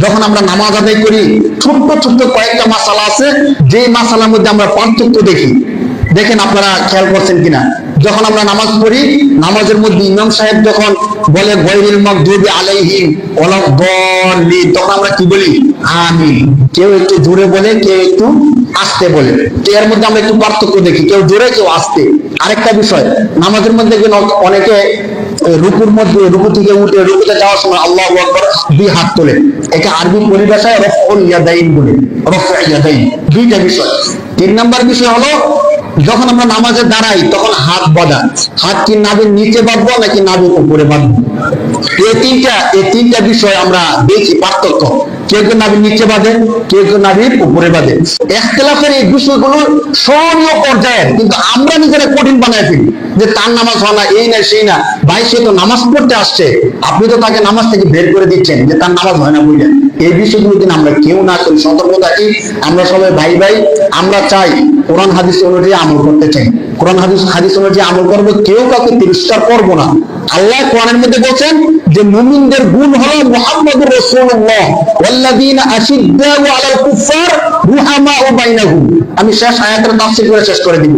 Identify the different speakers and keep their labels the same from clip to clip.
Speaker 1: যখন আমরা নামাজ আদায় করি, ছোট্ট ছোট্ট কয়েকটা মাসালা আছে, যে মাসালার মধ্যে আমরা পার্থক্য দেখি। দেখেন আপনারা খেয়াল করছেন কিনা, যখন আমরা নামাজ পড়ি, নামাজের মধ্যে ইমাম সাহেব যখন বলে গায়রিল মাগদুবি আলাইহিম ওয়ালাদ-দাল্লিন, তখন আমরা কি বলি? আমিন। কেউ একটু জোরে বলে, কেউ একটু আস্তে বলে। এর মধ্যে আমরা একটু পার্থক্য দেখি, কেউ জোরে কেউ আস্তে। আরেকটা বিষয়, নামাজের মধ্যে অনেকে রুকুর মধ্যে, রুকু থেকে উঠে রুকুতে যাওয়ার সময় আল্লাহু আকবার দুই হাত তোলে। এটা আরবি পরিভাষায় রফউল ইয়াদাইন বলে, রফউ ইয়াদাইন। দুইটা বিষয়। 3 নাম্বার বিষয় হলো, যখন আমরা নামাজে দাঁড়াই তখন হাত বাঁধা। হাত কি নাভির নিচে বাঁধবো নাকি নাভির উপরে বাঁধবো? এই তিনটা বিষয় আমরা দেখি পার্থক্য। কেউ কেউ নাভির নিচে বাঁধে, কেউ কেউ নাভির উপরে বাঁধে। ইখতিলাফের এই বিষয়গুলো সহনীয় পর্যায়ের, কিন্তু আমরা নিজেরা কঠিন বানায় ফেলি, যে তার নামাজ হয় না, এই না সেই না। ভাই, সে তো নামাজ পড়তে আসছে, আপনি তো তাকে নামাজ থেকে বের করে দিচ্ছেন যে তার নামাজ হয় না বুঝলেন। এই বিষয়গুলো কিন্তু আমরা কেউ না করি, সতর্ক থাকি। আমরা সবাই ভাই ভাই, আমরা চাই কোরআন হাদিস অনুযায়ী আমল করতে চাই। কোরআন হাদিস অনুযায়ী আমল করবো, কেউ কাউকে তিরস্কার করবো না। আল্লাহ কোরআনের মধ্যে বলছেন যে মুমিনদের গুণ হলো মুহাম্মদুর রাসূলুল্লাহ ওয়াল্লাযীনা আশিদ্দাউ আলাল কুফার রুহামাউ বাইনাহুম। আমি শেষ আয়াতের তাফসীর করে শেষ করে দিব।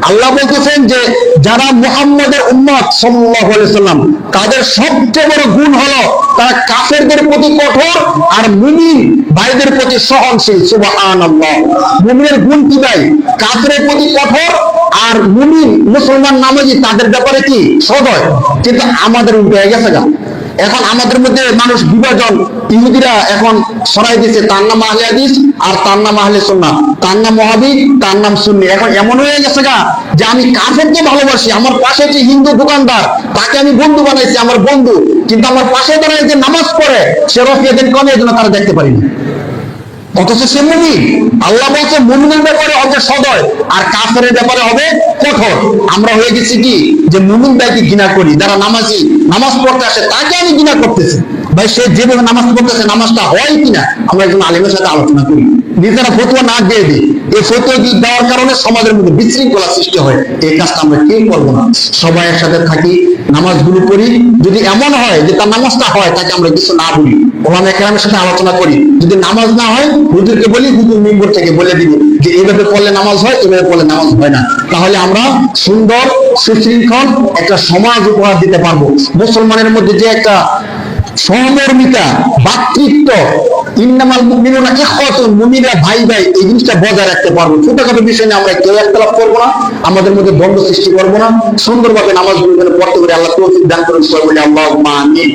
Speaker 1: আল্লাহ বলতেছেন যে যারা মুহাম্মদের উম্মত সাল্লাল্লাহু আলাইহি সাল্লাম, তাদের সবচেয়ে বড় গুণ হলো তারা কাফেরদের প্রতি কঠোর আর মুমিন ভাইদের প্রতি সহনশীল। সুবহানাল্লাহ। মুমিনের গুণ কি ভাই? কাফেরের প্রতি কঠোর, আর মুমিন মুসলমান নামাজি তাদের ব্যাপারে কি সদয়। কিন্তু আমাদের উল্টো হয়ে গেছে। এখন আমাদের মধ্যে মানুষ বিভাজন, ইহুদিরা এখন সরাই দিয়েছে, তার নাম আহলে হাদিস আর তার নাম আহলে সুন্নাহ, তার নাম ওয়াহাবি, তার নাম সুন্নি। এখন এমন হয়ে গেছে যে আমি কাফেরকে ভালোবাসি, আমার পাশে যে হিন্দু দোকানদার তাকে আমি বন্ধু বানাইছি, আমার বন্ধু, কিন্তু আমার পাশে দাঁড়ায় যে নামাজ পড়ে সে রফিয়াদের কমে, এজন্য তারা দেখতে পারিনি, অথচ সে মুমিন। আল্লাহ বলছে মুমিনের ব্যাপারে হবে সদয় আর কাফেরের ব্যাপারে হবে কঠোর। আমরা হয়ে গেছি কি যে মুমিন ভাইকে ঘৃণা করি, যারা নামাজি, নামাজ পড়তে আসে তাকে আমি ঘৃণা করতেছি। ভাই, সে যেভাবে নামাজ পড়তেছে নামাজটা হয় কিনা আমরা একজন আলেমের সাথে আলোচনা করি, নিজেরা ফতোয়া না দিয়ে দিই। এই ফতোয়া দেওয়ার কারণে সমাজের মধ্যে বিশৃঙ্খলা সৃষ্টি হয়। এই কাজটা আমরা কেউ করবো না। সবাই একসাথে থাকি, নামাজগুলো পড়ি। যদি এমন হয় যে তার নামাজটা হয়, তাকে আমরা কিছু না বলি, ওলামা কেরামের সাথে আলোচনা করি। যদি নামাজ না হয়, হুজুরকে বলি, হুজুর মিম্বর থেকে বলে দিব যে এইভাবে পড়লে নামাজ হয়, এভাবে পড়লে নামাজ হয় না। তাহলে আমরা সুন্দর সুশৃঙ্খল একটা সমাজ উপহার দিতে পারবো। মুসলমানের মধ্যে যে একটা সহমর্মিতা, ভ্রাতৃত্ব, ইন্নামাল মুমিনুনা ইখওয়াতুন, মুমিনরা ভাই ভাই, এই জিনিসটা বজায় রাখতে পারবো। ছোটখাটো বিষয় নিয়ে আমরা কেউ ইখতিলাফ করবো না, আমাদের মধ্যে দ্বন্দ্ব সৃষ্টি করবো না। সুন্দরভাবে নামাজগুলো পড়তে পারি। আল্লাহ তৌফিক দান করুন। সবাই বলি আল্লাহুম্মা আমিন।